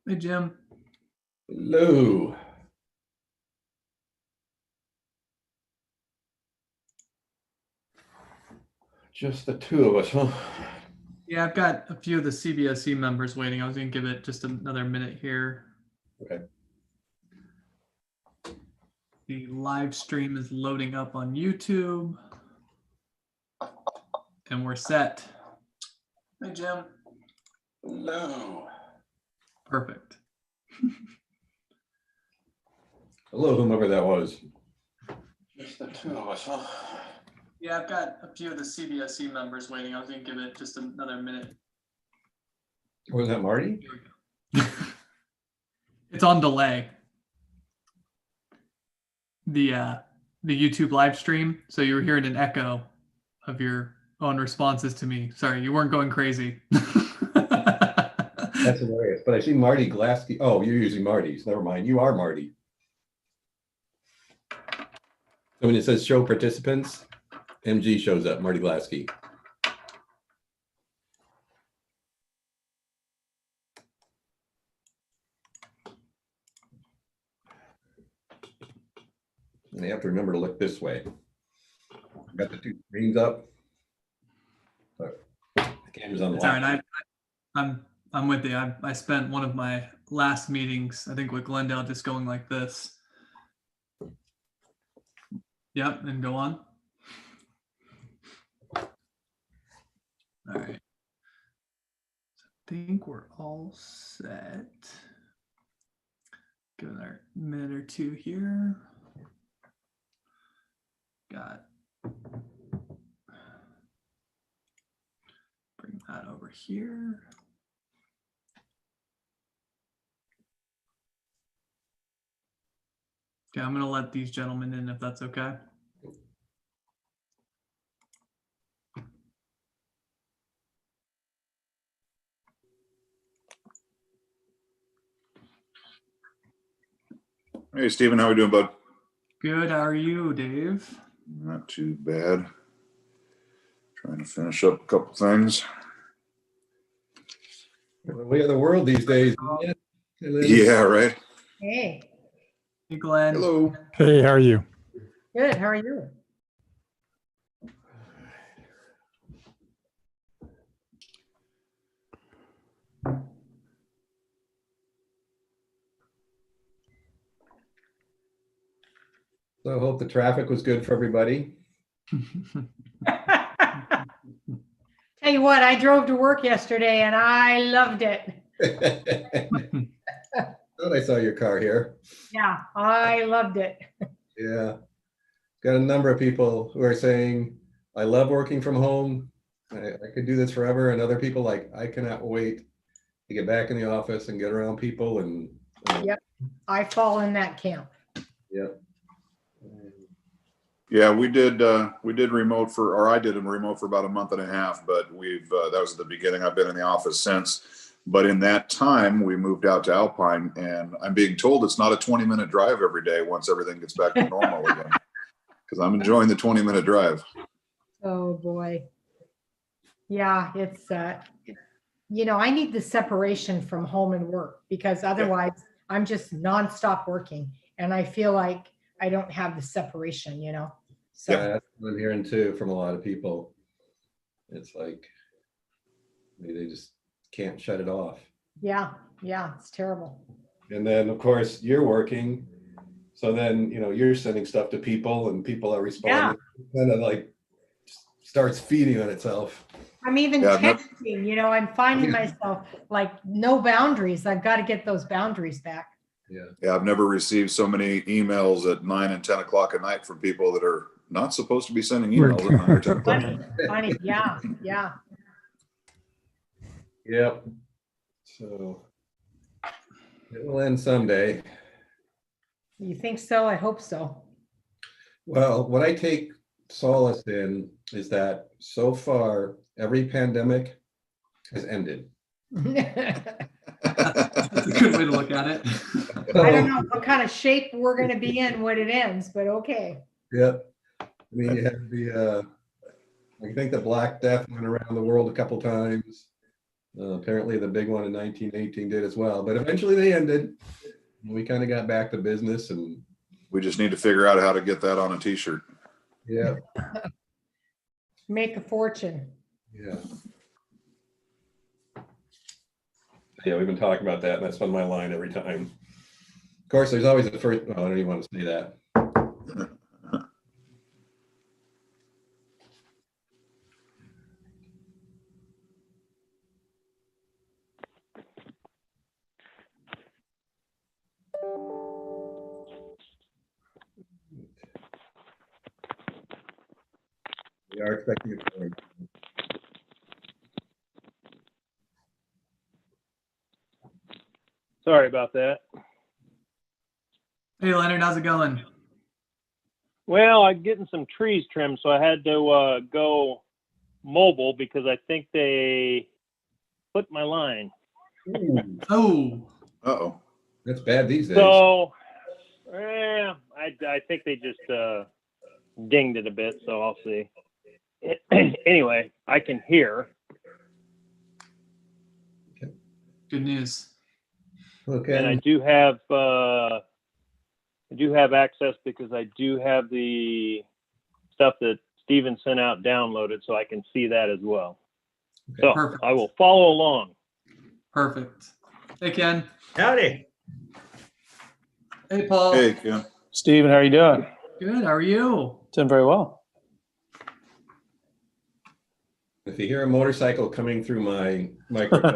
Hey, Jim. Hello. Just the two of us, huh? Yeah, I've got a few of the CBOC members waiting. I was going to give it just another minute here. Okay. The live stream is loading up on YouTube. And we're set. Hey, Jim. Hello. Perfect. Hello, whomever that was. Just the two of us, huh? Yeah, I've got a few of the CBOC members waiting. I was going to give it just another minute. Was that Marty? Here we go. It's on delay. The YouTube live stream. So you were hearing an echo of your own responses to me. Sorry, you weren't going crazy. That's hilarious. But I see Marty Glassky. Oh, you're using Marty's. Never mind. You are Marty. So when it says show participants, MG shows up, Marty Glassky. And you have to remember to look this way. Got the two screens up. The camera's on. It's all right. I'm with you. I spent one of my last meetings, I think with Glendale, just going like this. Yep, and go on. All right. I think we're all set. Give it another minute or two here. Got. Bring that over here. Okay, I'm going to let these gentlemen in if that's okay. Hey, Stephen, how are we doing, bud? Good. How are you, Dave? Not too bad. Trying to finish up a couple things. The way of the world these days. Yeah, right. Hey, Hey, Glenn. Hello. Hey, how are you? good. How are you? So I hope the traffic was good for everybody. Tell you what, I drove to work yesterday and I loved it. Thought I saw your car here. Yeah, I loved it. Yeah. Got a number of people who are saying, I love working from home. I could do this forever. And other people like, I cannot wait to get back in the office and get around people. And Yep. I fall in that camp. yeah. Yeah, we did remote or I did a remote for about a month and a half, but that was at the beginning. I've been in the office since, but in that time we moved out to Alpine, and I'm being told it's not a 20-minute drive every day once everything gets back to normal again, because I'm enjoying the 20-minute drive. Oh boy. Yeah, it's, I need the separation from home and work because otherwise I'm just nonstop working and I feel like I don't have the separation, So Yeah, that's what I'm hearing too from a lot of people. It's like they just can't shut it off. yeah, it's terrible. And then of course you're working. So then, you're sending stuff to people and people are responding. Kind of like starts feeding on itself. I'm even texting, I'm finding myself like no boundaries. I've got to get those boundaries back. Yeah, I've never received so many emails at 9 and 10 o'clock at night from people that are not supposed to be sending emails at 9 or 10 o'clock. Funny. Yeah. Yep. So it will end someday. You think so? I hope so. Well, what I take solace in is that so far every pandemic has ended. That's a good way to look at it. I don't know what kind of shape we're going to be in when it ends, but okay. Yep. I mean, you have I think the Black Death went around the world a couple times. Apparently the big one in 1918 did as well, but eventually they ended. We kind of got back to business, and We just need to figure out how to get that on a t-shirt. yeah, Make a fortune. yeah. Yeah, we've been talking about that, and that's been my line every time. Of course, there's always the first, well, I don't even want to say that. We are expecting it. Sorry about that. Hey, Leonard, how's it going? Well, I'm getting some trees trimmed, so I had to go mobile because I think they put my line. Ooh, Oh, Uh-oh. that's bad these days. So, I think they just dinged it a bit, so I'll see. Anyway, I can hear. good news. Okay. And I do have access because I do have the stuff that Steven sent out downloaded, so I can see that as well. Okay. So Perfect. I will follow along. Perfect. Hey, Ken. Howdy. Hey, Paul. Hey, Ken. Steven, how are you doing? Good. How are you? Doing very well. If you hear a motorcycle coming through my microphone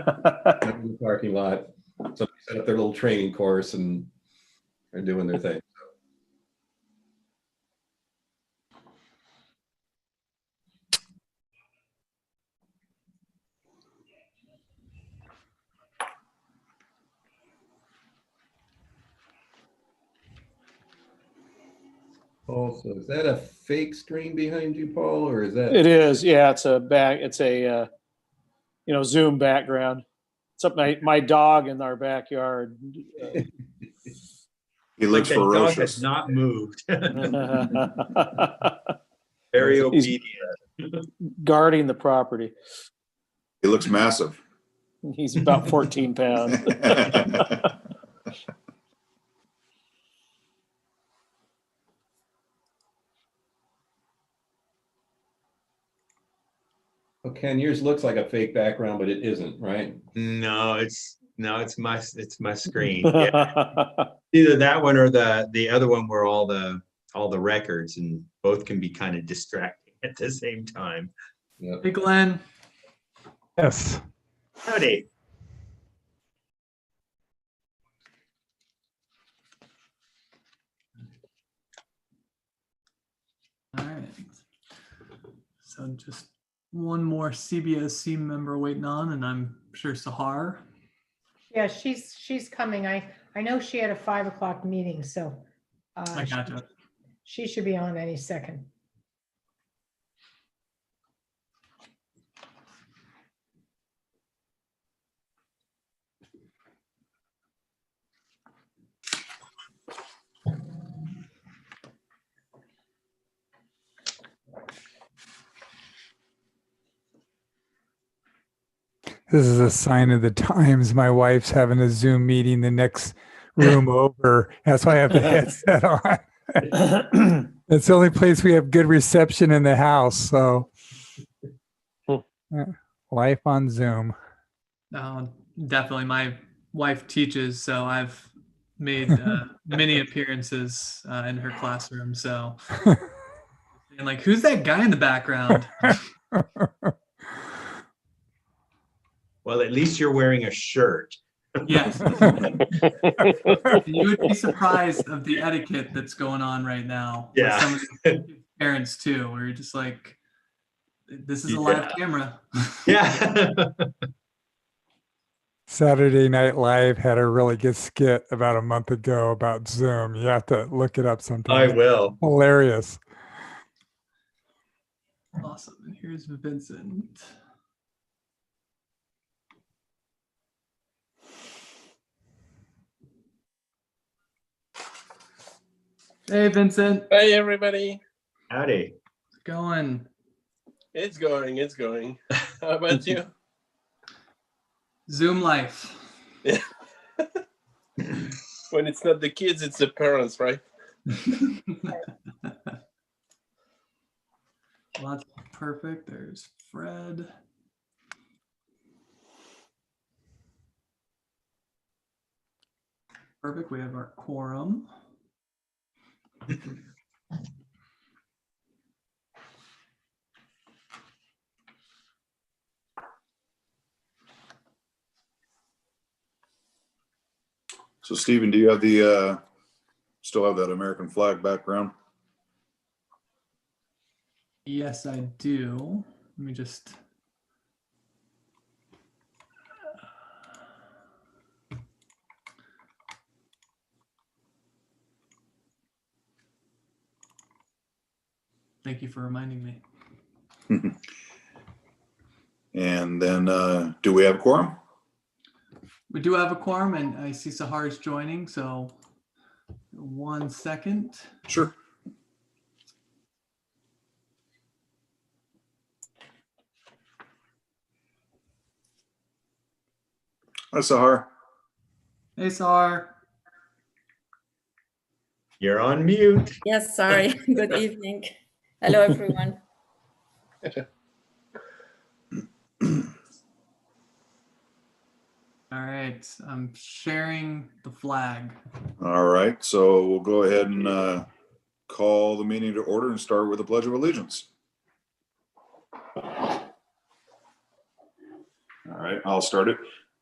in the parking lot, somebody set up their little training course and they're doing their thing. Paul, so is that a fake screen behind you, Paul, or is that? It is, yeah. It's a Zoom background. It's up my dog in our backyard. He looks That dog has ferocious. not moved. He's- Very obedient. Guarding the property. He looks massive. He's about 14 pounds. Well, Ken, yours looks like a fake background, but it isn't, right? No, it's my screen. Yeah. Either that one or the other one where all the records, and both can be kind of distracting at the same time. Yep. Hey, Glenn. Yes. Howdy. All right. So just one more CBOC member waiting on, and I'm sure Sahar. Yeah, she's coming. I know she had a 5 o'clock meeting, so I gotcha. she should be on any second. This is a sign of the times. My wife's having a Zoom meeting the next room over. That's why I have the headset on. It's the only place we have good reception in the house. So, life on Zoom. Definitely. My wife teaches, so I've made many appearances in her classroom. So, and like, who's that guy in the background? Well, at least you're wearing a shirt. Yes. You would be surprised of the etiquette that's going on right now. with Yeah. Some of the parents too, where you're just like, this is a live camera. Yeah. Saturday Night Live had a really good skit about a month ago about Zoom. You have to look it up I sometime. will. Hilarious. Awesome. And here's Vincent. Hey, Vincent. Hey everybody. Howdy. How's it going? It's going. How about you? Zoom life. When it's not the kids, it's the parents, right? Well, that's perfect. There's Fred. Perfect. We have our quorum. So Stephen, do you have the, still have that American flag background? Yes, I do. Let me just. Thank you for reminding me. And then, do we have a quorum? We do have a quorum, and I see Sahar is joining, so 1 second. Sure. Hi, Sahar. Hey, Sahar. You're on mute. Yes, sorry. Good evening. Hello, everyone. All right, I'm sharing the flag. All right, so we'll go ahead and call the meeting to order and start with the Pledge of Allegiance. All right, I'll start it.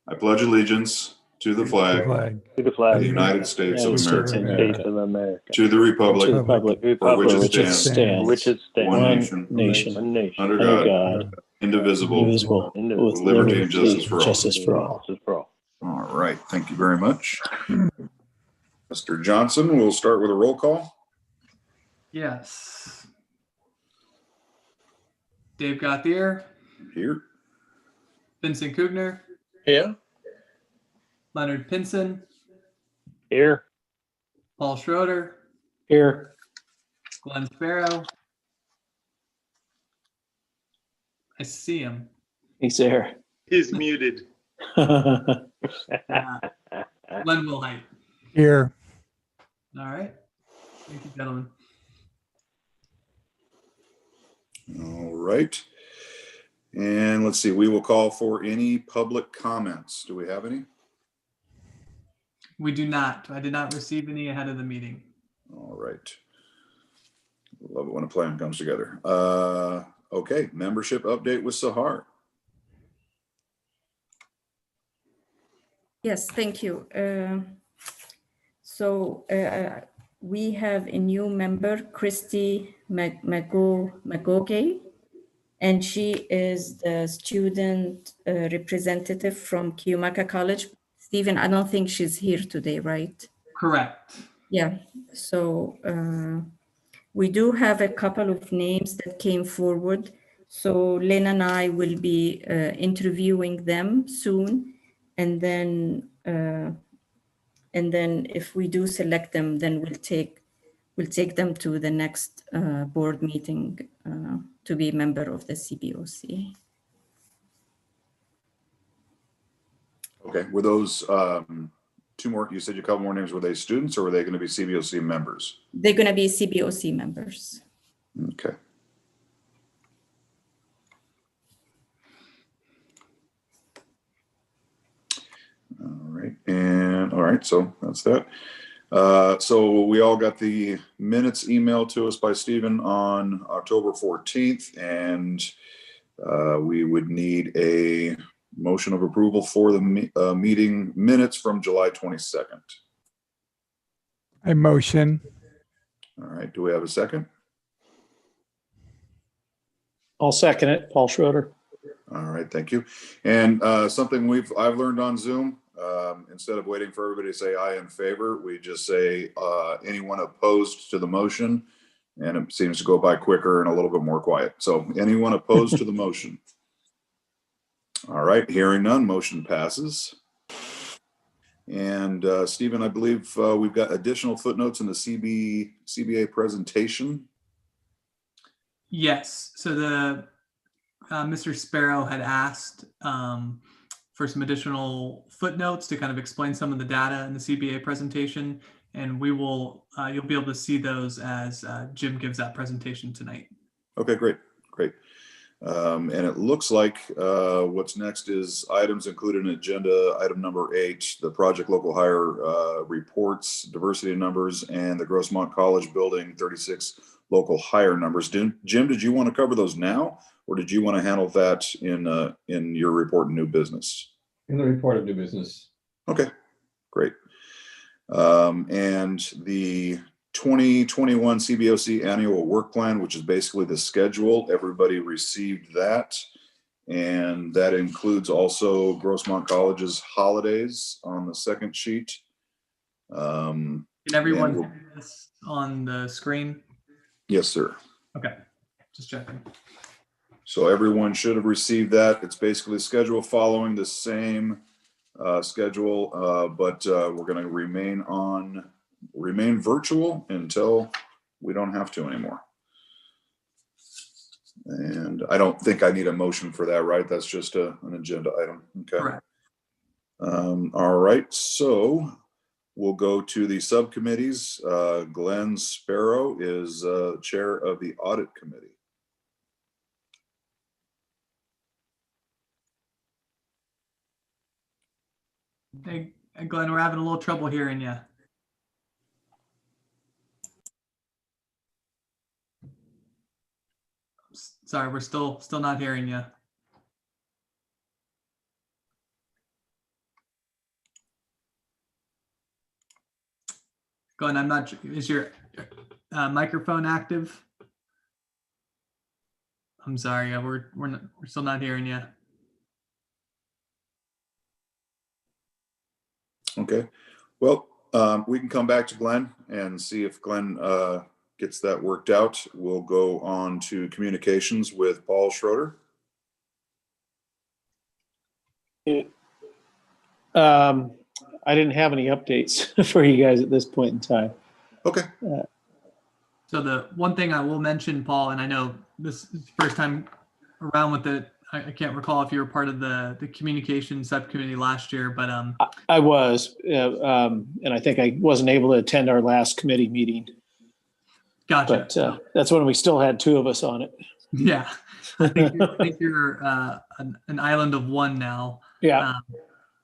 I pledge allegiance to the flag To the flag of the United States of United America, States of America. to the republic To the Republic for which which it it stands, stands, which is one stand. nation, One nation. under under God, God, indivisible. indivisible, Indivisible. with liberty and justice for all. Justice for all. Justice for all. All right, thank you very much. Mr. Johnson, we'll start with a roll call. Yes. Dave Gauthier, Here. Vincent Kugner, Yeah. Leonard Pinson, Here. Paul Schroeder, Here. Glenn Sparrow. I see him. He's there. He's muted. Glenn Wilhite. Here. All right. Thank you, gentlemen. All right. And let's see, we will call for any public comments. Do we have any? We do not. I did not receive any ahead of the meeting. All right. Love it when a plan comes together. Okay, membership update with Sahar. Yes, thank you. We have a new member, Christy Magoge, and she is the student representative from Kiumaka College. Stephen, I don't think she's here today, right? Correct. Yeah, so we do have a couple of names that came forward. So Lynn and I will be interviewing them soon. And then if we do select them, then we'll take them to the next board meeting to be a member of the CBOC. Okay, were those two more, you said a couple more names, were they students or were they going to be CBOC members? They're going to be CBOC members. Okay. All right, so that's that. So we all got the minutes emailed to us by Stephen on October 14th, and we would need a motion of approval for the meeting minutes from July 22nd. I motion. All right, do we have a second? I'll second it. Paul Schroeder. All right, thank you. And something I've learned on Zoom, instead of waiting for everybody to say aye in favor, we just say anyone opposed to the motion, and it seems to go by quicker and a little bit more quiet. So anyone opposed to the motion? All right, hearing none, motion passes. And Stephen, I believe we've got additional footnotes in the CBA presentation. Yes. So the Mr. Sparrow had asked for some additional footnotes to kind of explain some of the data in the CBA presentation. And we will, you'll be able to see those as Jim gives that presentation tonight. Okay, great. And it looks like what's next is items included in agenda item number 8, the project local hire reports, diversity numbers, and the Grossmont College Building 36 local hire numbers. Jim, did you want to cover those now, or did you want to handle that in your report in new business? In the report of new business. Okay, great. And the 2021 CBOC annual work plan, which is basically the schedule. Everybody received that. And that includes also Grossmont College's holidays on the second sheet. Can everyone see this on the screen? Yes, sir. Okay, just checking. So everyone should have received that. It's basically a schedule following the same schedule, but we're going to remain virtual until we don't have to anymore. And I don't think I need a motion for that, right? That's just an agenda item. Okay. Correct. All right. So we'll go to the subcommittees. Glenn Sparrow is chair of the audit committee. Hey, Glenn, we're having a little trouble hearing you. Sorry, we're still not hearing you. Glenn, I'm not. Is your microphone active? I'm sorry. We're still not hearing you. Okay. Well, we can come back to Glenn and see if Glenn gets that worked out. We'll go on to communications with Paul Schroeder. I didn't have any updates for you guys at this point in time. Okay. So the one thing I will mention, Paul, and I know this is the first time around with it. I can't recall if you were part of the communication subcommittee last year, but I was, and I think I wasn't able to attend our last committee meeting. Gotcha. But that's when we still had 2 of us on it. Yeah, I think you're an island of one now. Yeah.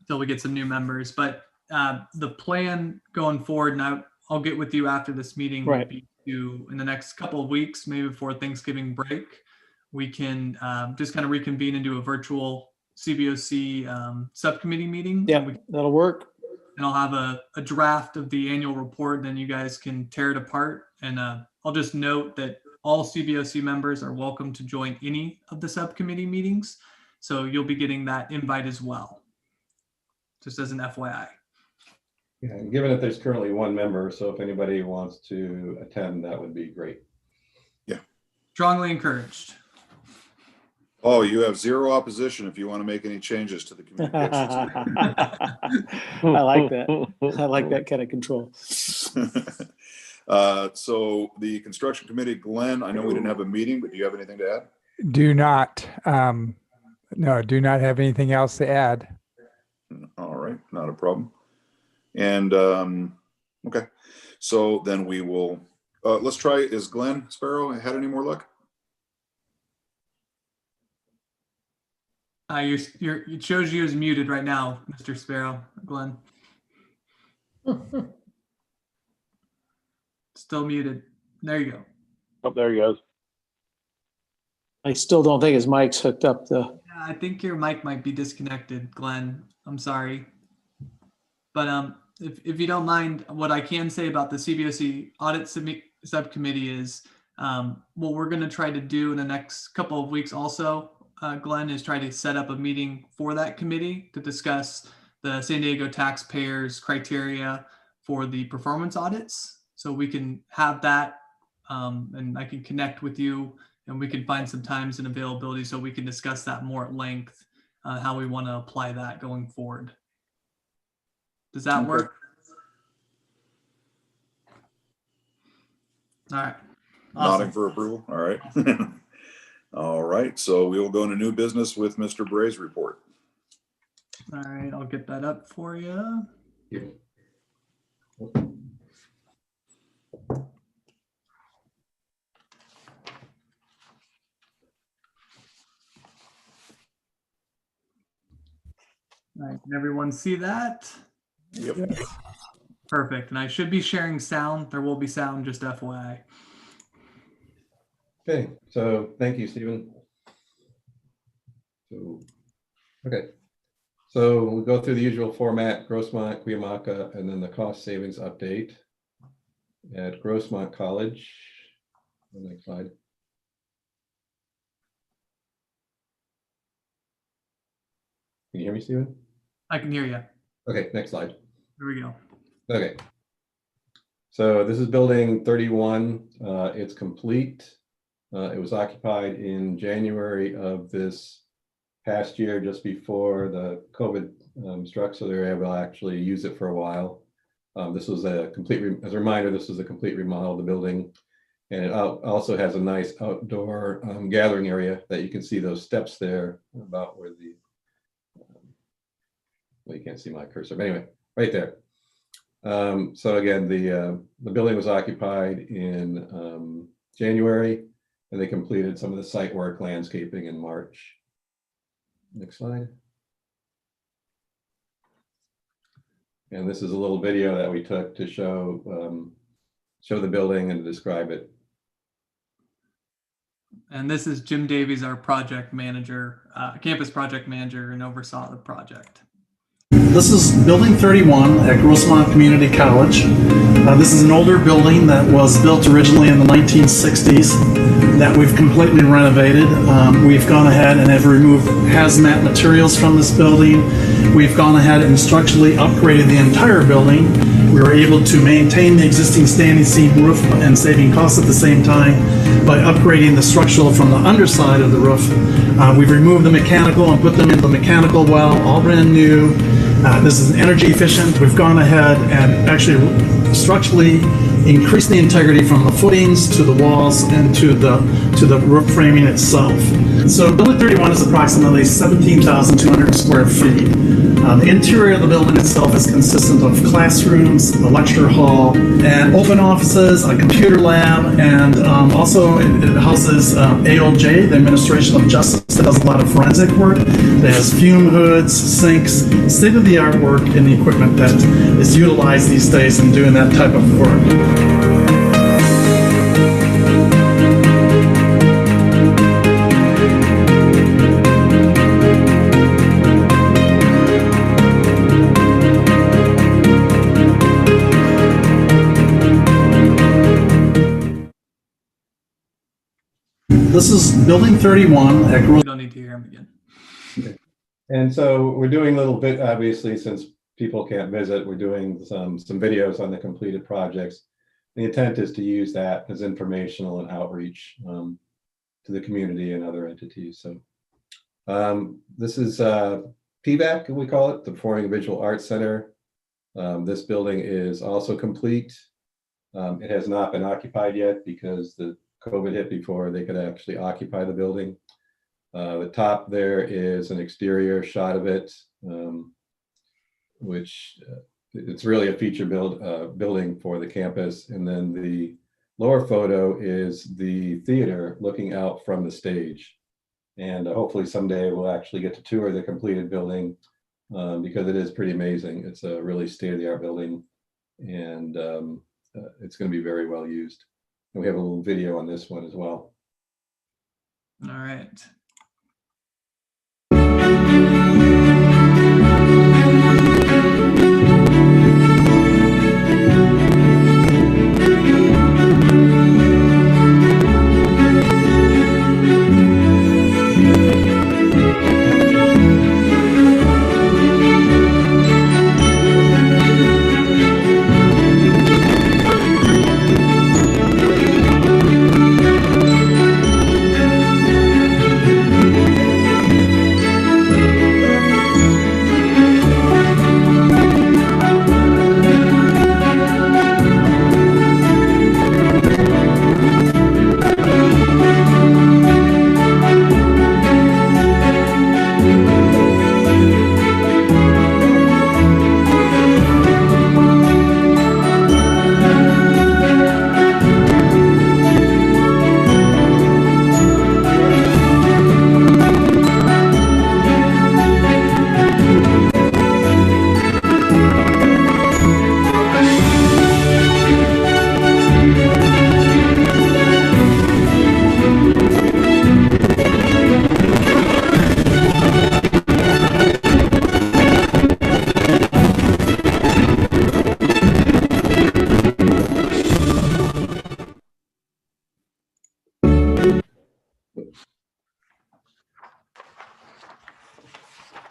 Until we get some new members, but the plan going forward, and I'll get with you after this meeting, right, will be to, in the next couple of weeks, maybe before Thanksgiving break, we can just kind of reconvene and do a virtual CBOC subcommittee meeting. Yeah, that'll work. And I'll have a draft of the annual report, then you guys can tear it apart. And I'll just note that all CBOC members are welcome to join any of the subcommittee meetings. So you'll be getting that invite as well, just as an FYI. Yeah, and given that there's currently 1 member, so if anybody wants to attend, that would be great. Yeah. Strongly encouraged. Oh, you have 0 opposition if you want to make any changes to the communications. I like that. I like that kind of control. So the construction committee, Glenn, I know we didn't have a meeting, but do you have anything to add? Do not. No, do not have anything else to add. All right, not a problem. And okay, so then we will, let's try, is Glenn Sparrow had any more luck? It shows you as muted right now, Mr. Sparrow, Glenn. Still muted. There you go. Oh, there he goes. I still don't think his mic's hooked up though. Yeah, I think your mic might be disconnected, Glenn. I'm sorry. But if you don't mind, what I can say about the CBOC audit subcommittee is what we're going to try to do in the next couple of weeks also, Glenn, is try to set up a meeting for that committee to discuss the San Diego taxpayers' criteria for the performance audits. So we can have that and I can connect with you and we can find some times and availability so we can discuss that more at length, how we want to apply that going forward. Does that work? All right. Awesome. Nodding for approval. All right. All right. So we will go into new business with Mr. Bray's report. All right, I'll get that up for you. All right, can everyone see that? Yep. Perfect. And I should be sharing sound. There will be sound, just FYI. Okay, so thank you, Stephen. So, okay. So we'll go through the usual format, Grossmont, Cuyamaca, and then the cost savings update at Grossmont College. The next slide. Can you hear me, Stephen? I can hear you. Okay, next slide. Here we go. Okay. So this is building 31. It's complete. It was occupied in January of this past year, just before the COVID struck, so they were able to actually use it for a while. This was a complete, as a reminder, this was a complete remodel of the building. And it also has a nice outdoor gathering area that you can see those steps there about where the, well, you can't see my cursor, but anyway, right there. So again, the building was occupied in January, and they completed some of the site work, landscaping in March. Next slide. And this is a little video that we took to show the building and to describe it. And this is Jim Davies, our project manager, campus project manager, and oversaw the project. This is Building 31 at Grossmont Community College. This is an older building that was built originally in the 1960s that we've completely renovated. We've gone ahead and have removed hazmat materials from this building. We've gone ahead and structurally upgraded the entire building. We were able to maintain the existing standing seam roof and saving costs at the same time by upgrading the structural from the underside of the roof. We've removed the mechanical and put them into the mechanical well, all brand new. This is energy efficient. We've gone ahead and actually structurally increased the integrity from the footings to the walls and to the roof framing itself. So Building 31 is approximately 17,200 square feet. The interior of the building itself is consistent of classrooms, a lecture hall, and open offices, a computer lab, and also it houses AOJ, the Administration of Justice, that does a lot of forensic work. It has fume hoods, sinks, state-of-the-art work in the equipment that is utilized these days in doing that type of work. This is Building 31 at You don't need to hear him again. Okay. And so we're doing a little bit, obviously, since people can't visit, we're doing some videos on the completed projects. The intent is to use that as informational and outreach to the community and other entities. So this is PVAC, we call it, the Performing Visual Arts Center. This building is also complete. It has not been occupied yet because the COVID hit before they could actually occupy the building. The top there is an exterior shot of it, which it's really a feature building for the campus. And then the lower photo is the theater looking out from the stage. And hopefully someday we'll actually get to tour the completed building because it is pretty amazing. It's a really state-of-the-art building, and it's going to be very well used. And we have a little video on this one as well. All right.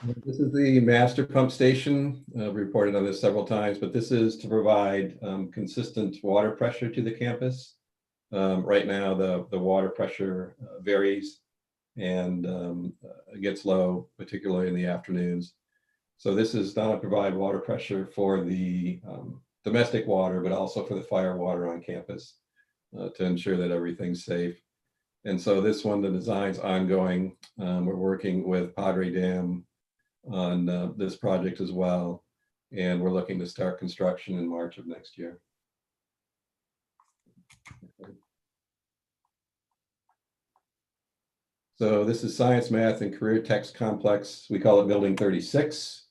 This is the master pump station. I've reported on this several times, but this is to provide consistent water pressure to the campus. Right now, the water pressure varies and it gets low, particularly in the afternoons. So this is not to provide water pressure for the domestic water, but also for the fire water on campus to ensure that everything's safe. And so this one, the design's ongoing. We're working with Padre Dam on this project as well. And we're looking to start construction in March of next year. So this is Science, Math, and Career Techs Complex. We call it Building 36.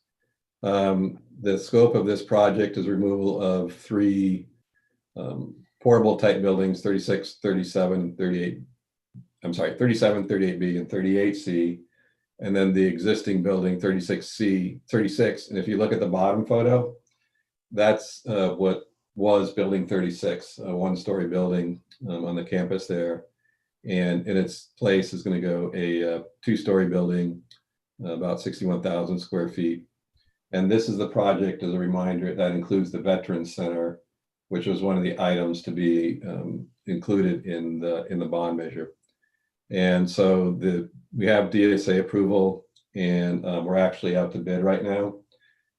The scope of this project is removal of 3 portable type buildings, 36, 37, 38. I'm sorry, 37, 38B, and 38C. And then the existing building, 36C, 36. And if you look at the bottom photo, that's what was Building 36, a 1-story building on the campus there. And in its place is going to go a 2-story building, about 61,000 square feet. And this is the project, as a reminder, that includes the Veterans Center, which was one of the items to be included in the bond measure. And so we have DSA approval, and we're actually out to bid right now.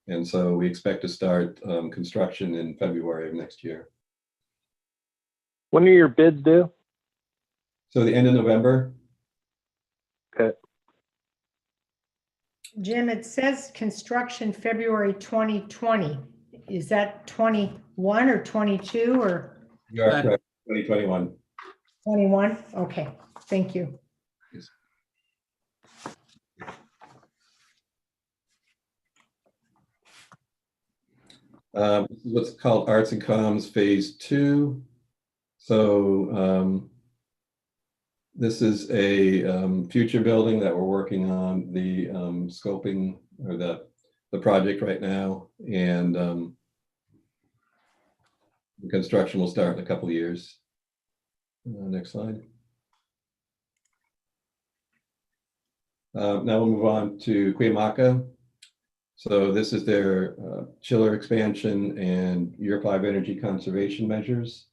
And so we expect to start construction in February of next year. When are your bids due? So the end of November. Okay. Jim, it says construction February 2020. Is that 21 or 22 or You are correct, 2021. 21? Okay, thank you. Yes. This is what's called Arts and Comms Phase 2. So this is a future building that we're working on the scoping or the project right now, and the construction will start in a couple of years. Next slide. Now we'll move on to Cuyamaca. So this is their chiller expansion and Year 5 energy conservation measures.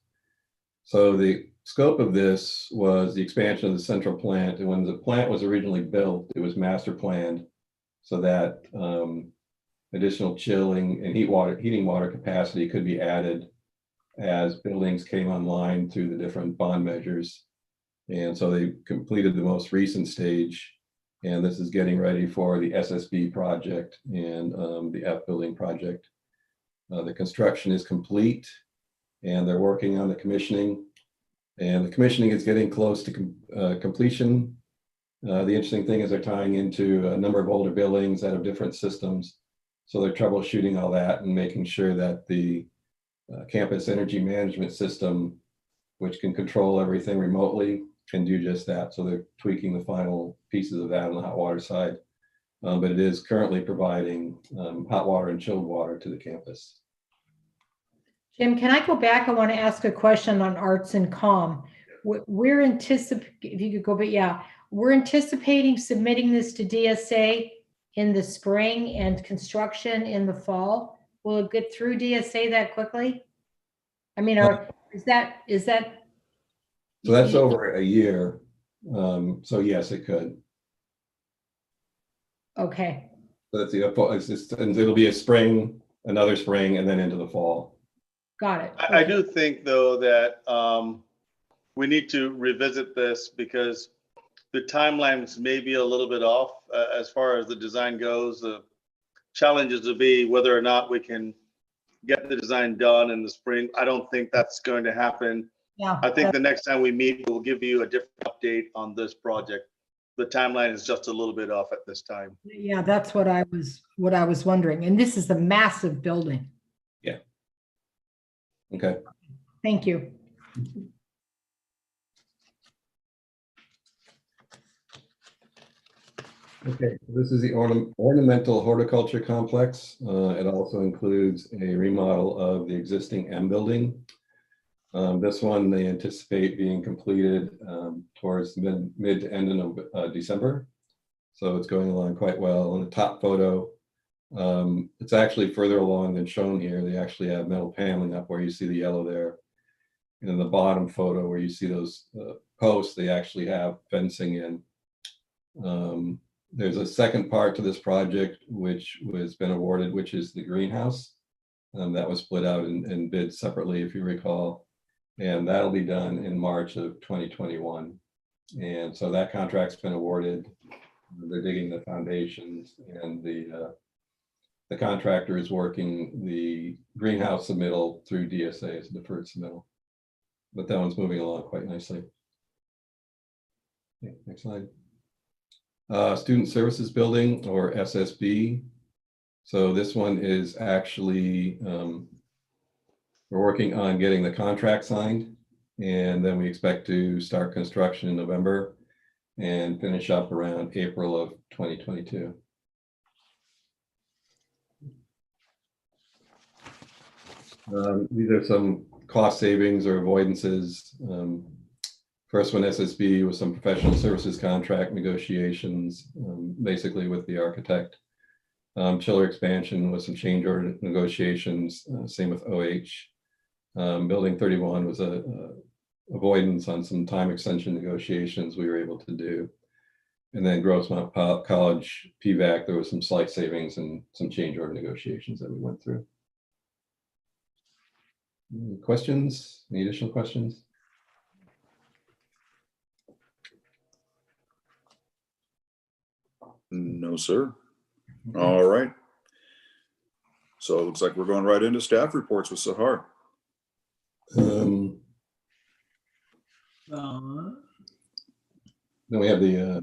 So the scope of this was the expansion of the central plant. And when the plant was originally built, it was master planned so that additional chilling and heating water capacity could be added as buildings came online through the different bond measures. And so they completed the most recent stage. And this is getting ready for the SSB project and the F building project. The construction is complete and they're working on the commissioning. And the commissioning is getting close to completion. The interesting thing is they're tying into a number of older buildings that have different systems. So they're troubleshooting all that and making sure that the campus energy management system, which can control everything remotely, can do just that. So they're tweaking the final pieces of that on the hot water side. But it is currently providing hot water and chilled water to the campus. Jim, can I go back? I want to ask a question on arts and comm. We're anticipating, if you could go, but yeah, we're anticipating submitting this to DSA in the spring and construction in the fall. Will it get through DSA that quickly? I mean, is that? So that's over a year. So yes, it could. Okay. So that's and it'll be a spring, another spring, and then into the fall. Got it. I do think, though, that we need to revisit this because the timelines may be a little bit off as far as the design goes. The challenges will be whether or not we can get the design done in the spring. I don't think that's going to happen. Yeah. I think the next time we meet, we'll give you a different update on this project. The timeline is just a little bit off at this time. Yeah, that's what I was wondering. And this is a massive building. Yeah. Okay. Thank you. Okay, this is the ornamental horticulture complex. It also includes a remodel of the existing M building. This one they anticipate being completed towards mid to end of December. So it's going along quite well. On the top photo, it's actually further along than shown here. They actually have metal paneling up where you see the yellow there. And in the bottom photo where you see those posts, they actually have fencing in. There's a second part to this project which was been awarded, which is the greenhouse. That was split out and bid separately, if you recall. And that'll be done in March of 2021. And so that contract's been awarded. They're digging the foundations, and the contractor is working the greenhouse submittal through DSA as a deferred submittal. But that one's moving along quite nicely. Okay, next slide. Student Services Building, or SSB. So this one is actually, we're working on getting the contract signed, and then we expect to start construction in November and finish up around April of 2022. These are some cost savings or avoidances. First one, SSB, was some professional services contract negotiations, basically with the architect. Chiller expansion was some change order negotiations, same with OH. Building 31 was a avoidance on some time extension negotiations we were able to do. And then Grossmont College PVAC, there was some slight savings and some change order negotiations that we went through. Any questions? Any additional questions? No, sir. All right. So it looks like we're going right into staff reports with Sahar. Then we have the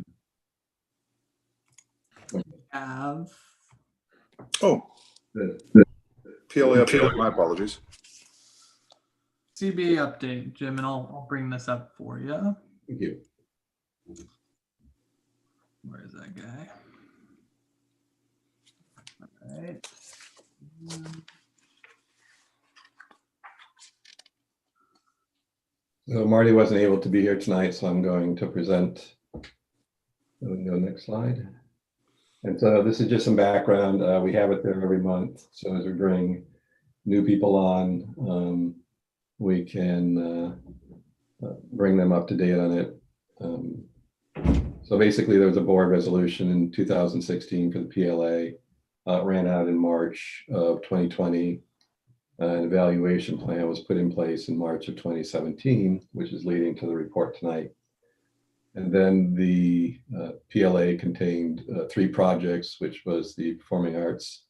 PLA update. My apologies. CBA update, Jim, and I'll bring this up for you. Thank you. Where is that guy? All right. So Marty wasn't able to be here tonight, so I'm going to present. We can go next slide. And so this is just some background. We have it there every month. So as we bring new people on, we can bring them up to date on it. So basically there was a board resolution in 2016 for the PLA. It ran out in March of 2020. An evaluation plan was put in place in March of 2017, which is leading to the report tonight. And then the PLA contained 3 projects, which was the Performing Arts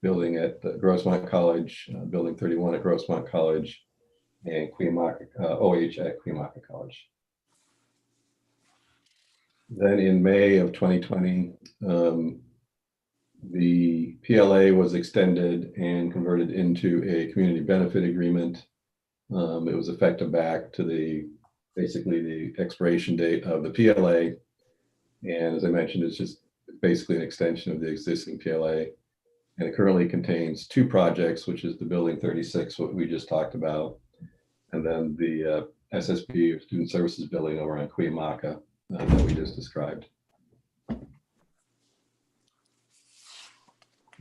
building at Grossmont College, Building 31 at Grossmont College, and OH at Cuyamaca College. Then in May of 2020, the PLA was extended and converted into a community benefit agreement. It was effective back to basically the expiration date of the PLA. And as I mentioned, it's just basically an extension of the existing PLA. And it currently contains 2 projects, which is the Building 36, what we just talked about, and then the SSB, Student Services Building over on Cuyamaca that we just described.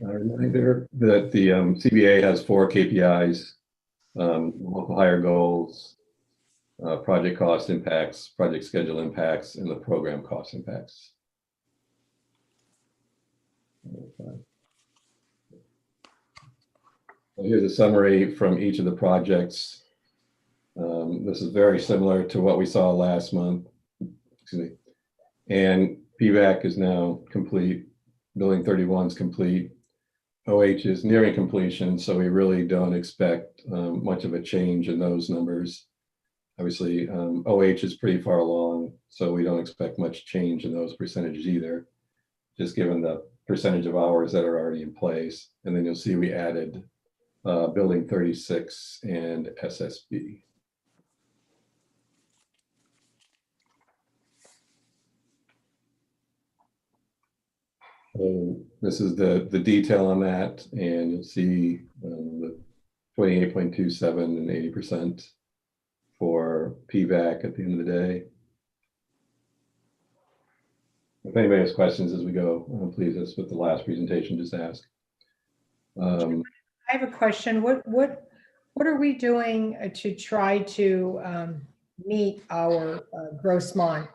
A reminder that the CBA has 4 KPIs, local hire goals, project cost impacts, project schedule impacts, and the program cost impacts. So here's a summary from each of the projects. This is very similar to what we saw last month. Excuse me. And PVAC is now complete. Building 31 is complete. OH is nearing completion, so we really don't expect much of a change in those numbers. Obviously, OH is pretty far along, so we don't expect much change in those percentages either, just given the percentage of hours that are already in place. And then you'll see we added Building 36 and SSB. This is the detail on that, and you'll see the 28.27 and 80% for PVAC at the end of the day. If anybody has questions as we go, please, as with the last presentation, just ask. I have a question. What are we doing to try to meet our Grossmont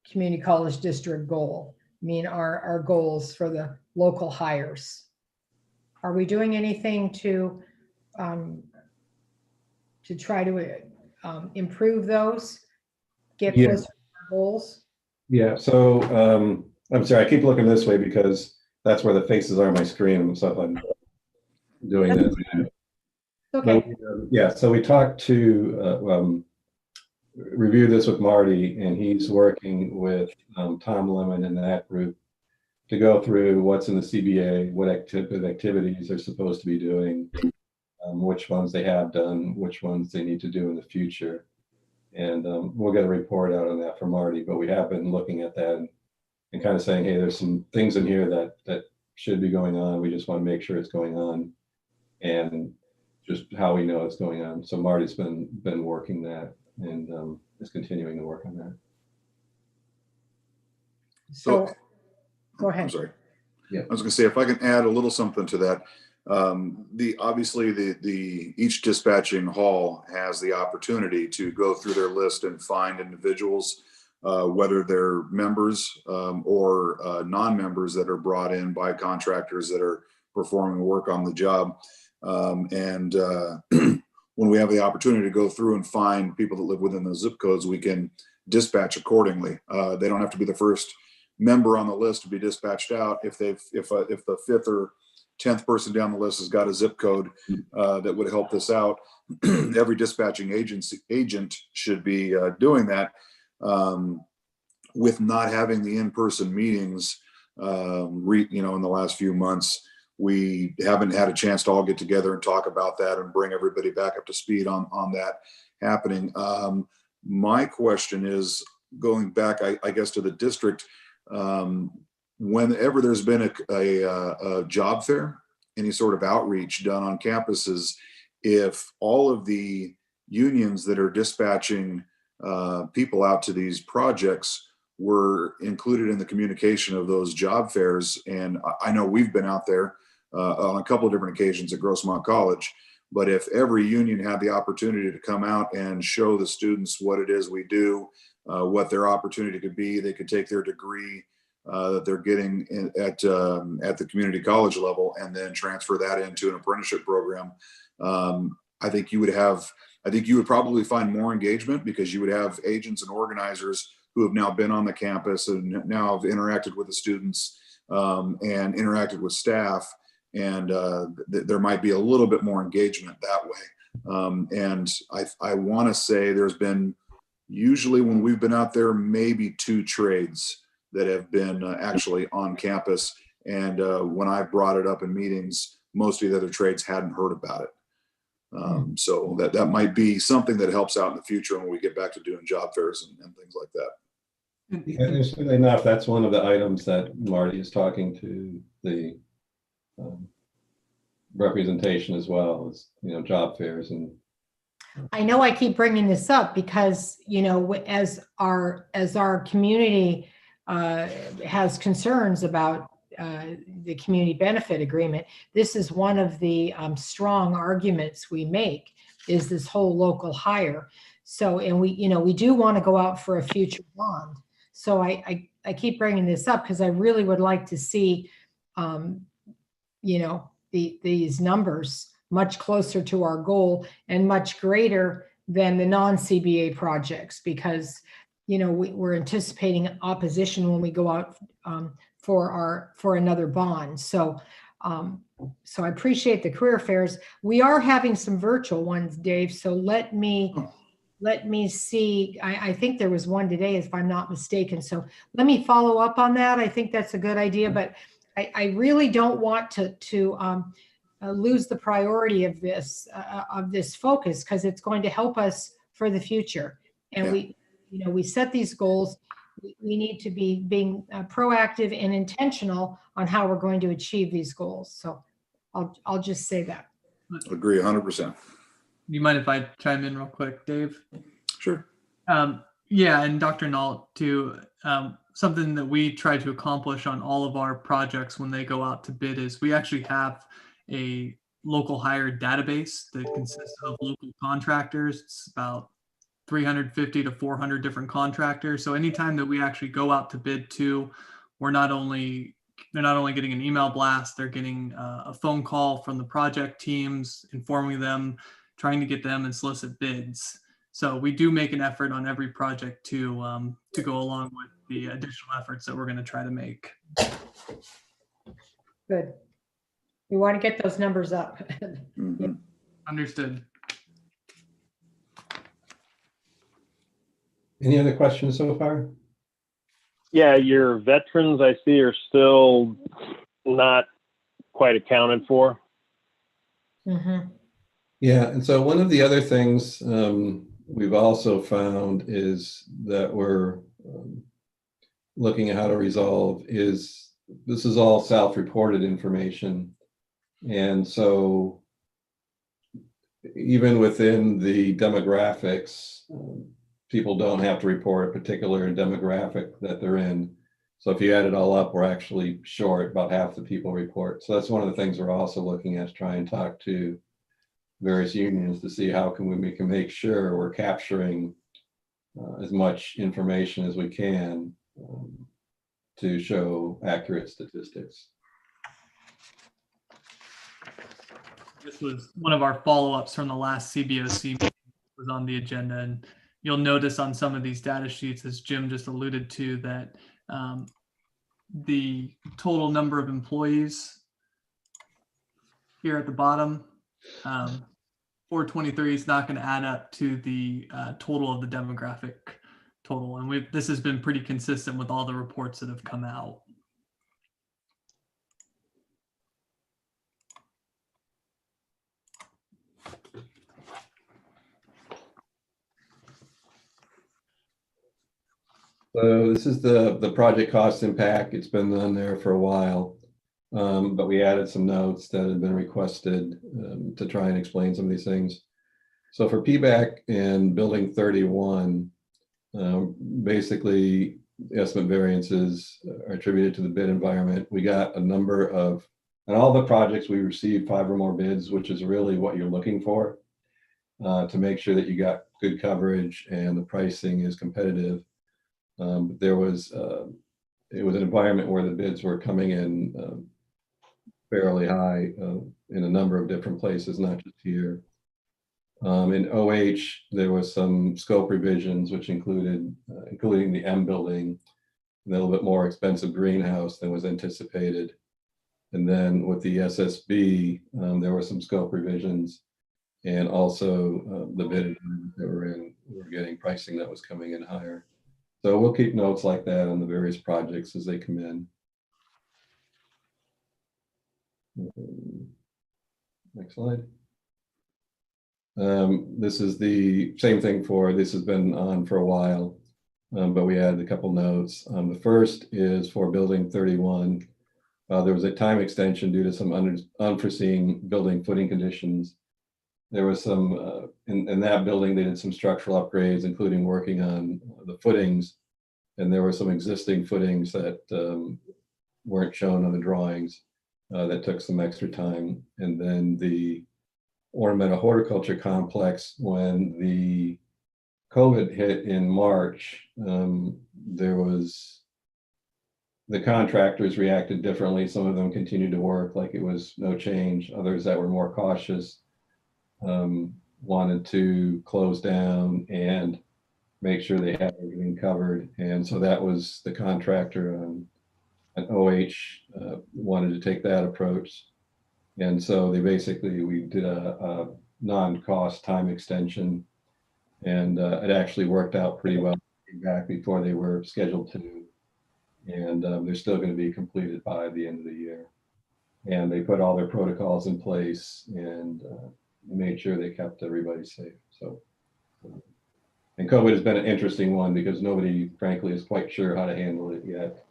Community College District goal? I mean, our goals for the local hires. Are we doing anything to try to improve those, get closer to our goals? Yeah, so I'm sorry, I keep looking this way because that's where the faces are on my screen and stuff. I'm doing that. Okay. But, yeah, so we talked to review this with Marty, and he's working with Tom Lemon and that group to go through what's in the CBA, what activities they're supposed to be doing, which ones they have done, which ones they need to do in the future. And we'll get a report out on that from Marty, but we have been looking at that and kind of saying, hey, there's some things in here that should be going on. We just want to make sure it's going on and just how we know it's going on. So Marty's been working that and is continuing to work on that. So go ahead. I'm sorry. Yeah. I was going to say, if I can add a little something to that, obviously each dispatching hall has the opportunity to go through their list and find individuals, whether they're members or non-members that are brought in by contractors that are performing work on the job. When we have the opportunity to go through and find people that live within those zip codes, we can dispatch accordingly. They don't have to be the first member on the list to be dispatched out. If the 5th or 10th person down the list has got a zip code that would help this out, every dispatching agent should be doing that. With not having the in-person meetings, in the last few months, we haven't had a chance to all get together and talk about that and bring everybody back up to speed on that happening. My question is, going back, I guess, to the district, whenever there's been a job fair, any sort of outreach done on campuses, if all of the unions that are dispatching people out to these projects were included in the communication of those job fairs, and I know we've been out there on a couple of different occasions at Grossmont College, but if every union had the opportunity to come out and show the students what it is we do, what their opportunity could be, they could take their degree that they're getting at the community college level and then transfer that into an apprenticeship program. I think you would probably find more engagement because you would have agents and organizers who have now been on the campus and now have interacted with the students and interacted with staff. And there might be a little bit more engagement that way. And I want to say there's been, usually when we've been out there, maybe 2 trades that have been actually on campus. And when I brought it up in meetings, most of the other trades hadn't heard about it. So that might be something that helps out in the future when we get back to doing job fairs and things like that. Interestingly enough, that's one of the items that Marty is talking to the representation as well as, job fairs. And I know I keep bringing this up because, as our community has concerns about the community benefit agreement, this is one of the strong arguments we make, is this whole local hire. So, and we do want to go out for a future bond. So I keep bringing this up because I really would like to see, these numbers much closer to our goal and much greater than the non-CBA projects, because we're anticipating opposition when we go out for another bond. So I appreciate the career fairs. We are having some virtual ones, Dave. So let me see. I think there was one today, if I'm not mistaken. So let me follow up on that. I think that's a good idea, but I really don't want to lose the priority of this focus, because it's going to help us for the future. And we set these goals. We need to be being proactive and intentional on how we're going to achieve these goals. So I'll just say that. Agree 100%. You mind if I chime in real quick, Dave? Sure. Yeah, and Dr. Nault too. something that we try to accomplish on all of our projects when they go out to bid is we actually have a local hire database that consists of local contractors. It's about 350 to 400 different contractors. So anytime that we actually go out to bid to, they're not only getting an email blast, they're getting a phone call from the project teams, informing them, trying to get them and solicit bids. So we do make an effort on every project to go along with the additional efforts that we're going to try to make. Good. We want to get those numbers up. Mhm. Understood. Any other questions so far? Yeah, your veterans I see are still not quite accounted for. Mhm. Yeah, and so one of the other things we've also found is that we're looking at how to resolve is this is all self-reported information. And so even within the demographics, people don't have to report a particular demographic that they're in. So if you add it all up, we're actually short, about half the people report. So that's one of the things we're also looking at, try and talk to various unions to see how we can make sure we're capturing as much information as we can to show accurate statistics. This was one of our follow-ups from the last CBOC meeting was on the agenda, and you'll notice on some of these data sheets, as Jim just alluded to, that the total number of employees here at the bottom, 423 is not going to add up to the total of the demographic total, and this has been pretty consistent with all the reports that have come out. So this is the project cost impact. It's been on there for a while, but we added some notes that had been requested to try and explain some of these things. So for PBAC in building 31, basically estimate variances are attributed to the bid environment. We got a number of, and all the projects we received 5 or more bids, which is really what you're looking for to make sure that you got good coverage and the pricing is competitive. It was an environment where the bids were coming in fairly high in a number of different places, not just here. In OH, there was some scope revisions, which including the M building, a little bit more expensive greenhouse than was anticipated. And then with the SSB, there were some scope revisions, and also the bid environment that we're in, we're getting pricing that was coming in higher. So we'll keep notes like that on the various projects as they come in. Next slide. This is the same thing this has been on for a while, but we added a couple notes. The first is for building 31. There was a time extension due to some unforeseen building footing conditions. There was some, in that building, they did some structural upgrades, including working on the footings. And there were some existing footings that weren't shown on the drawings that took some extra time. And then the ornamental horticulture complex, when the COVID hit in March, the contractors reacted differently. Some of them continued to work like it was no change. Others that were more cautious wanted to close down and make sure they had everything covered. And so that was the contractor at OH wanted to take that approach. And so we did a non-cost time extension, and it actually worked out pretty well back before they were scheduled to. And they're still going to be completed by the end of the year. And they put all their protocols in place and made sure they kept everybody safe. So, and COVID has been an interesting one because nobody, frankly, is quite sure how to handle it yet.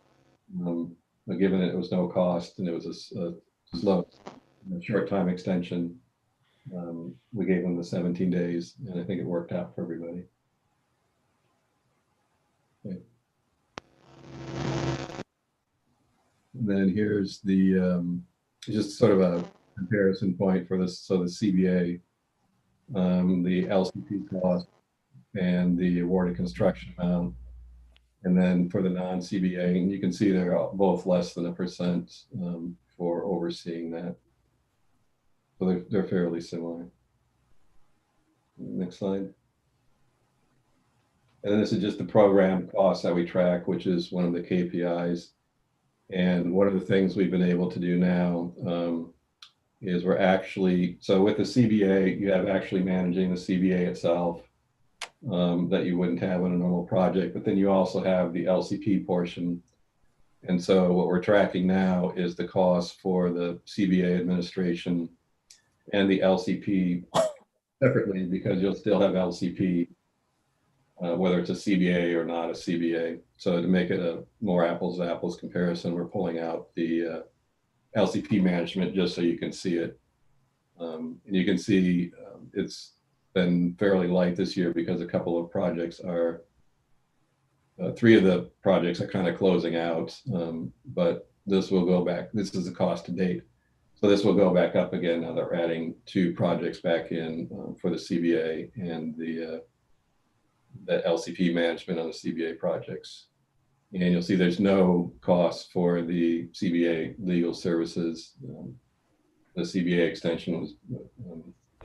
But given it was no cost and it was a slow, short time extension, we gave them the 17 days, and I think it worked out for everybody. Okay. And then here's the just sort of a comparison point for this. So the CBA, the LCP cost, and the awarded construction amount. And then for the non-CBA, and you can see they're both less than 1% for overseeing that. So they're fairly similar. Next slide. And then this is just the program costs that we track, which is one of the KPIs. And one of the things we've been able to do now is we're actually, so with the CBA, you have actually managing the CBA itself that you wouldn't have in a normal project, but then you also have the LCP portion. And so what we're tracking now is the cost for the CBA administration and the LCP separately, because you'll still have LCP, whether it's a CBA or not a CBA. So to make it a more apples to apples comparison, we're pulling out the LCP management just so you can see it. And you can see it's been fairly light this year because a couple of projects are, 3 of the projects are kind of closing out, but this will go back. This is the cost to date. So this will go back up again now that we're adding 2 projects back in for the CBA and the LCP management on the CBA projects. And you'll see there's no cost for the CBA legal services. The CBA extension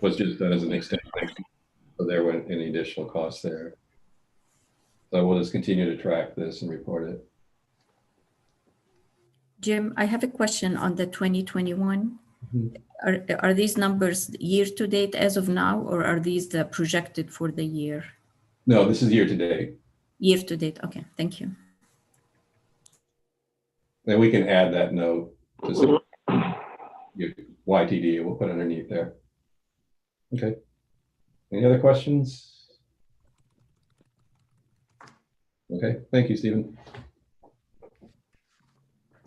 was just done as an extension, so there weren't any additional costs there. So we'll just continue to track this and report it. Jim, I have a question on the 2021. Are these numbers year to date as of now, or are these the projected for the year? No, this is year to date. Year to date, okay, thank you. And we can add that note to YTD, we'll put underneath there. Okay. Any other questions? Okay, thank you, Stephen.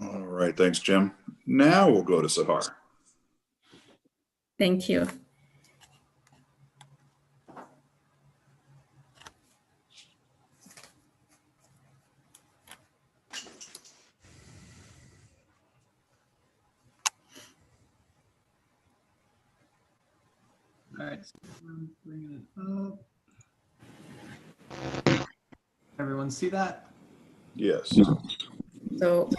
All right, thanks, Jim. Now we'll go to Sahar. Thank you. All right, so I'm bringing it up. Everyone see that? Yes. So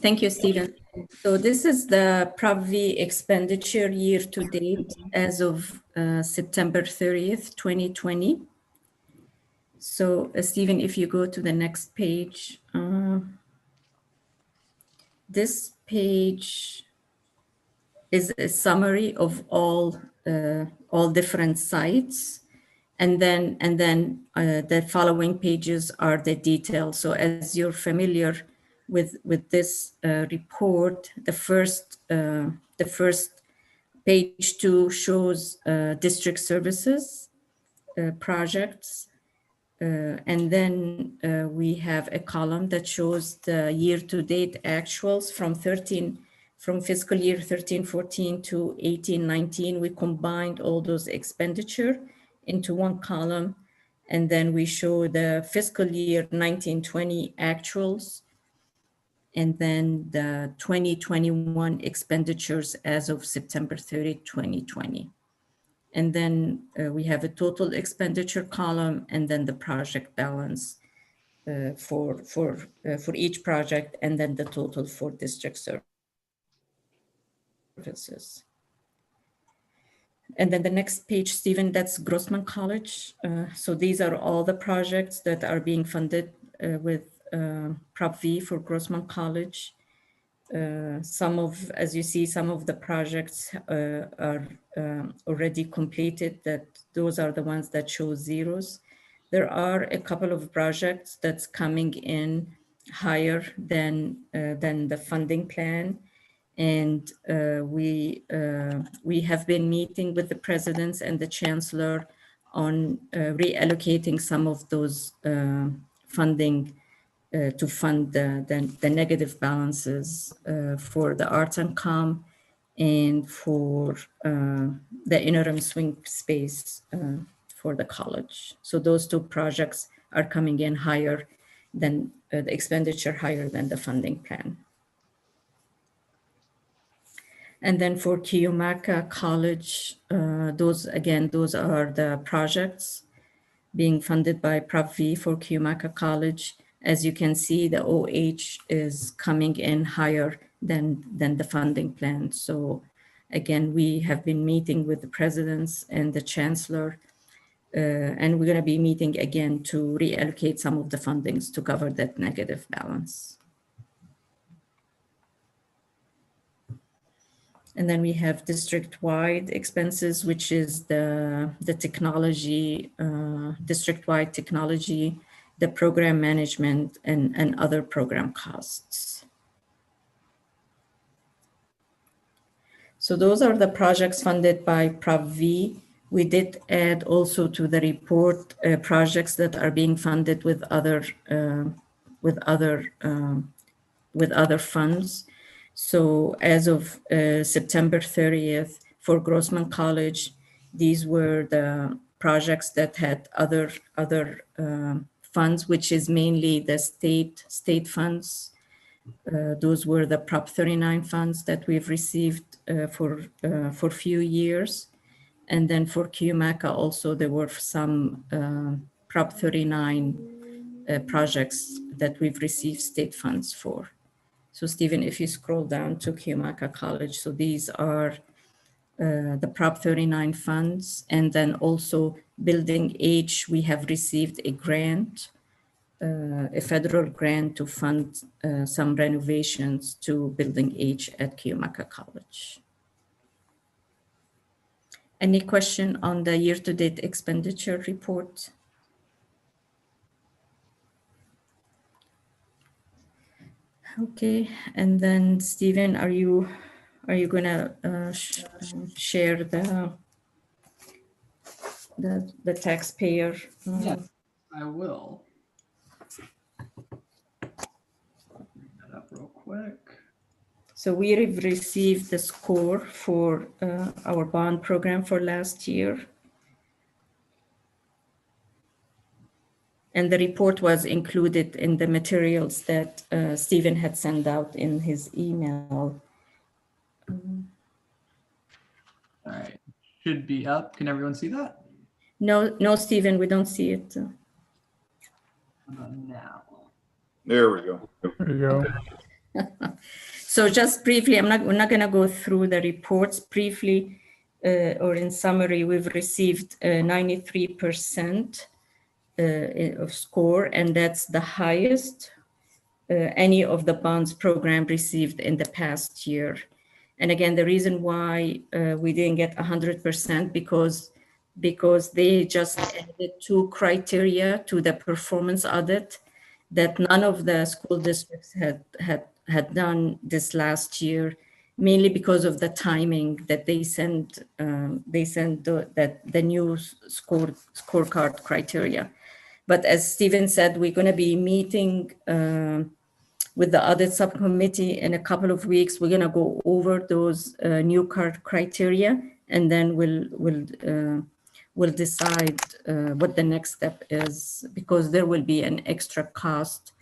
thank you, Stephen. So this is the PROV expenditure year to date as of September 30th, 2020. So Stephen, if you go to the next page, this page is a summary of all different sites. And then the following pages are the details. So as you're familiar with this report, the first page 2 shows district services projects. And then we have a column that shows the year-to-date actuals from fiscal year 13-14 to 18-19. We combined all those expenditure into one column, and then we show the fiscal year 19-20 actuals, and then the 2021 expenditures as of September 30, 2020. And then we have a total expenditure column, and then the project balance for each project, and then the total for district services. And then the next page, Stephen, that's Grossman College. So these are all the projects that are being funded with Prop V for Grossman College. As you see, some of the projects are already completed. Those are the ones that show zeros. There are a couple of projects that's coming in higher than the funding plan. And we have been meeting with the presidents and the chancellor on reallocating some of those funding to fund the negative balances for the arts and comm and for the interim swing space for the college. So those 2 projects are coming in higher than the expenditure higher than the funding plan. And then for Kiyomaka College, those are the projects being funded by Prop V for Kiyomaka College. As you can see, the OH is coming in higher than the funding plan. So again, we have been meeting with the presidents and the chancellor, and we're going to be meeting again to reallocate some of the fundings to cover that negative balance. And then we have district-wide expenses, which is the technology, district-wide technology, the program management, and other program costs. So those are the projects funded by Prop V. We did add also to the report projects that are being funded with other funds. So as of September 30th, for Grossman College, these were the projects that had other funds, which is mainly the state funds. Those were the Prop 39 funds that we've received for a few years. And then for Kiyomaka also, there were some Prop 39 projects that we've received state funds for. So Stephen, if you scroll down to Kiyomaka College, so these are the Prop 39 funds. And then also Building H, we have received a grant, a federal grant to fund some renovations to Building H at Kiyomaka College. Any question on the year-to-date expenditure report? Okay, and then Stephen, are you gonna share the taxpayer? Yes, I will. Bring that up real quick. So we have received the score for our bond program for last year. And the report was included in the materials that Stephen had sent out in his email. All right, should be up. Can everyone see that? No, Stephen, we don't see it. How about now? There we go. There you go. So just briefly, we're not going to go through the reports. Briefly, or in summary, we've received 93% of score, and that's the highest any of the bonds program received in the past year. And again, the reason why we didn't get 100% because they just added 2 criteria to the performance audit that none of the school districts had done this last year, mainly because of the timing that they sent the new scorecard criteria. But as Stephen said, we're going to be meeting with the audit subcommittee in a couple of weeks. We're going to go over those new card criteria, and then we'll decide what the next step is, because there will be an extra cost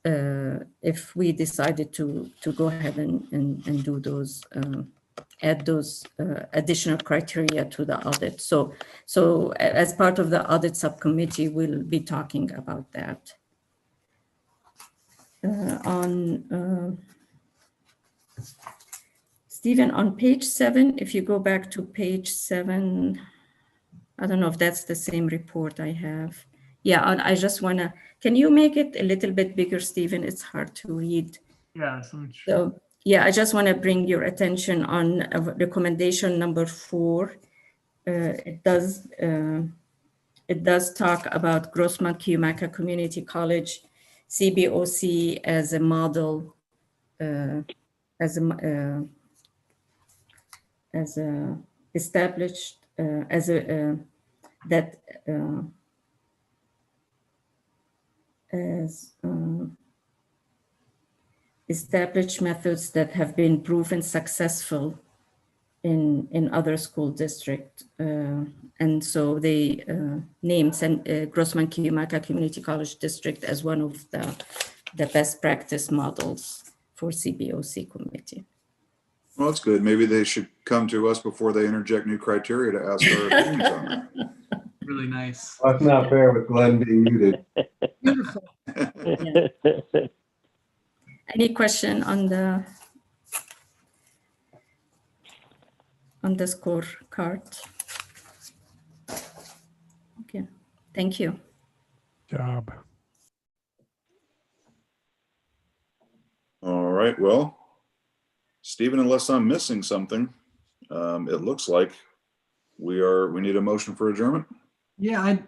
if we decided to go ahead and do those, add those additional criteria to the audit. So as part of the audit subcommittee, we'll be talking about that. Stephen, on page 7, if you go back to page 7, I don't know if that's the same report I have. Yeah, I just want to, can you make it a little bit bigger, Stephen? It's hard to read. Yeah, so yeah, I just want to bring your attention on recommendation number 4. It does talk about Grossman Kiyomaka Community College, CBOC as a model, established as a that as established methods that have been proven successful in other school district. And so they named Grossman-Kiyumaka Community College District as one of the best practice models for CBOC committee. Well, that's good. Maybe they should come to us before they interject new criteria to ask our opinions on that. Really nice. That's not fair with Glenn being muted. Beautiful. Any question on the scorecard? Okay, thank you. Job. All right. Well, Stephen, unless I'm missing something, it looks like we need a motion for adjournment. Yeah,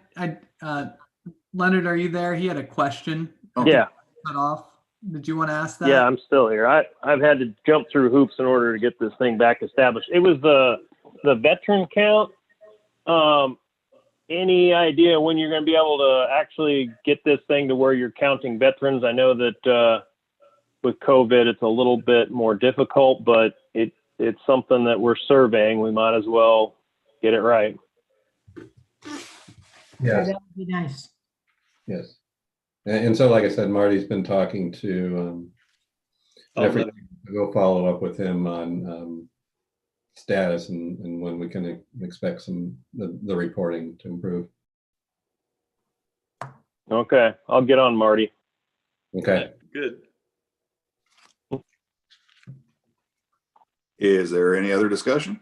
Leonard, are you there? He had a question. Yeah. Cut off. Did you want to ask that? Yeah, I'm still here. I've had to jump through hoops in order to get this thing back established. It was the veteran count. Any idea when you're going to be able to actually get this thing to where you're counting veterans? I know that with COVID, it's a little bit more difficult, but it's something that we're surveying. We might as well get it right. Yes. That would be nice. Yes. And so, like I said, Marty's been talking to Jeffrey. We'll follow up with him on status and when we can expect the reporting to improve. Okay, I'll get on Marty. Okay. Good. Is there any other discussion?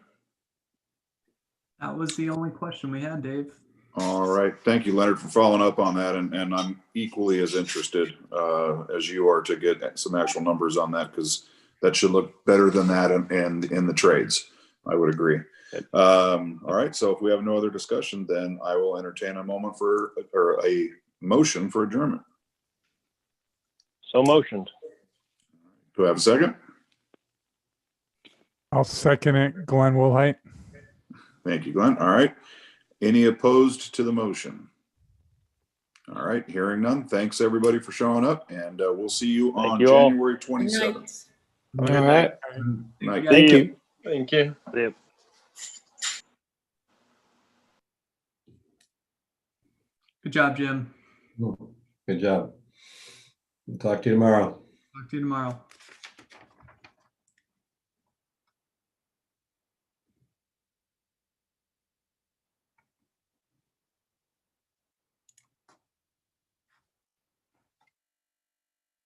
That was the only question we had, Dave. All right. Thank you, Leonard, for following up on that. And I'm equally as interested as you are to get some actual numbers on that, because that should look better than that and in the trades. I would agree. All right. So if we have no other discussion, then I will entertain a motion for adjournment. So motioned. Do I have a second? I'll second it. Glenn Woolhite. Thank you, Glenn. All right. Any opposed to the motion? All right. Hearing none. Thanks, everybody, for showing up. And we'll see you on January 27th. All right. Night. Thank you. Thank you. Yep. Good job, Jim. Good job. We'll talk to you tomorrow. Talk to you tomorrow.